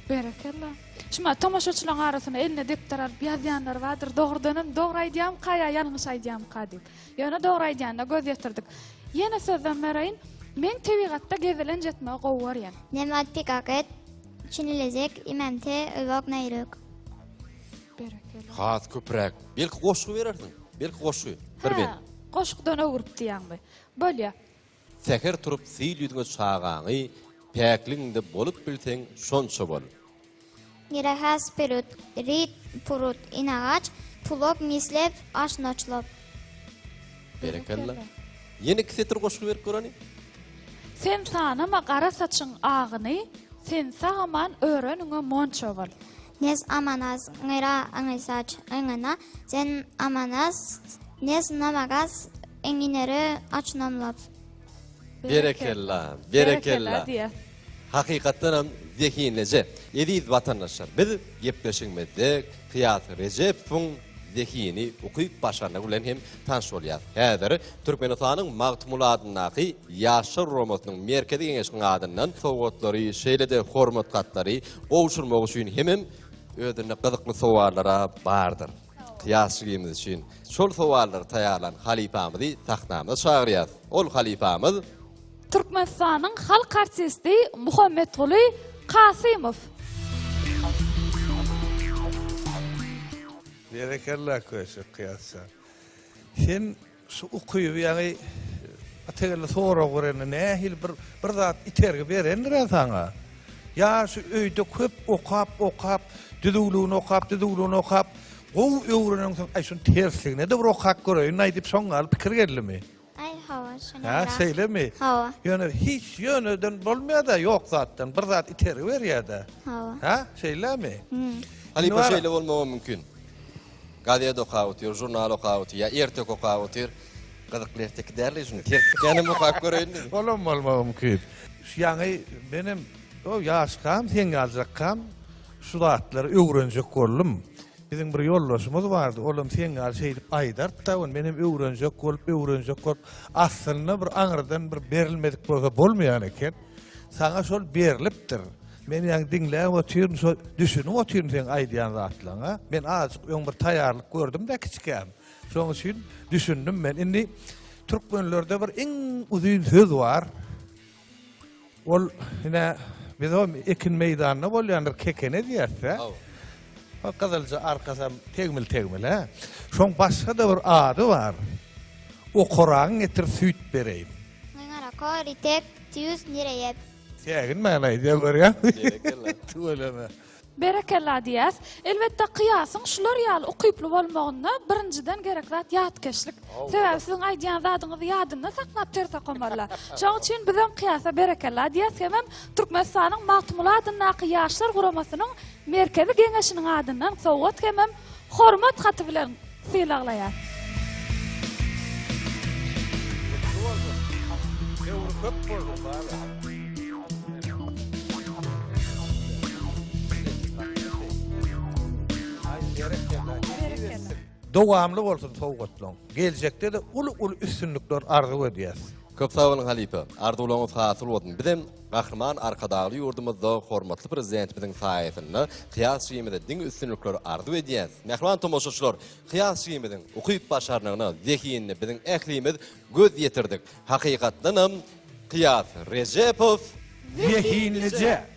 Berekella. Şuna tomaşaçylaryň arasynda eline depter alyp ýazýanlar bardyr. Dogrydanam dogry aýdýam, kaýa ýalňyş aýdýam kady. Ýöne dogry aýdýanda göz ýetirdik. Ýene sözden beraýyn, men tebigatda gezilen jetmäge gowy barýan. Nemat pikaket, çinilezek, imamte, övak nayrık. Berekella. Hat köprek. Belki goşgy bererdiň. Belki goşgy. Bir ben. Goşukdan öwürüp diýäňdi. Bolýa. Seher turup syýlýydyňy çağaňy päkliňde bolup bilseň şonça bol. Girahas perut, rit purut, inagaç, pulop mislep, aşnaçlop. Berekella. Ýene kisetir goşgy berip görani. Sen sanama gara saçyň agyny, sen sagaman öýreniňe monça bol. Nes amanaz, ngira angisaç, angana, sen amanaz, nes namagas, engineri açnamlap. Berekella. Berekella. diýe. Hakykatdan hem zehinlece. Ediz vatandaşlar. Biz gepleşigimizde Kıyas Recep'in zehini okuyup başarına bilen hem tanış bolýar. Häzir Türkmenistanyň magtmuladynaky ýaşar romatynyň merkezi geňeşiň adyndan sowatlary, şeýlede hormat gatlary owşurmak üçin hemem ödünde gyzykly sowallara bardyr. Kıyasçılığımız için şol sowallar taýarlan halifamyzy tahtnamyza çagyrýar. Ol halifamyz Türkmenistanyň halk artisti Muhammeduly Kasymov. Berekella köşe kıyasa. Sen şu okuyup yani ategelle sonra görene nähil bir zat iterge berenler sana. Ya şu öýde köp okap, düdüglüğünü okap. O öwreniň ay şun tersligine de bir okap görýän aýdyp soňa alyp pikir geldi. Ay hava, şuna Ha, söylemi. Hava. Yani hiç yönüden bolmaya da yok zaten. Bir zat iterge berýär da. Hava. Ha, söylemi. halipa Nuara. şeýle bolmagy mümkin. Gazete okawtyr, jurnal okawtyr, ya ertek okawtyr. Gazyklardaky därli şunu tertiplenim okap görýän. Olmagy mümkin. Yani benim o ýaşkam, sen galjakkam şu zatları öwrenjek boldum. Bizim bir ýoldaşymyz bardy. Olam sen gal şeýdip aýdart da, benim öwrenjek bolup aslynda bir aňyrdan bir berilmedik bolsa bolmaýan eken. Sana şol berilipdir. Men ýa diňläp otyryn, şo düşünüp otyryn sen aýdýan zatlaryňa. Men azık öň bir taýýarlyk gördüm de kiçikem. Şoň üçin düşündüm men. Indi türkmenlerde bir iň uzun söz bar. Ol ine biz o ekin meýdanyna bolýandyr kekene diýerse. O gazalja arkasam tegmil ha. Şoň başga da bir ady bar. O Kur'an getir süýt bereýim. Ngara koritek, tüýüs nireyep. Segin mäne diýip görýär. Berekella. Tuğlama. Berekella diýäs. Elbetde kıyasyň şular ýaly okuyply bolmagyna birinciden gerek zat ýatkeşlik. Sebäbi siziň aýdýan zadyňyzy ýadynda saklap terse gomarlar. Şoň üçin bizim kıyasa berekella diýäs hemem Türkmenistanyň magtmuladynaky ýaşlar guramasynyň merkezi geňeşiniň adyndan sowgat hemem hormat haty bilen syýlaglaýar. Dowamly bolsun sowgatlaň. Geljekde de ul üstünlükler arzu edýäs. Köp sağ olun halipa. Arzuwlaňyz hasyl bolsun. Bizim gahryman arkadagy ýurdumyzda hormatly prezidentimiziň saýetinde Kıyas şeýmede diň üstünlükleri arzu edýäs. Mehriban tomoşaçylar, Kıyas şeýmediň okuyup başarnygyna, zehinine biziň ählimiz göz ýetirdik. Hakykatdan hem Kıyas Recepov Zehinlice.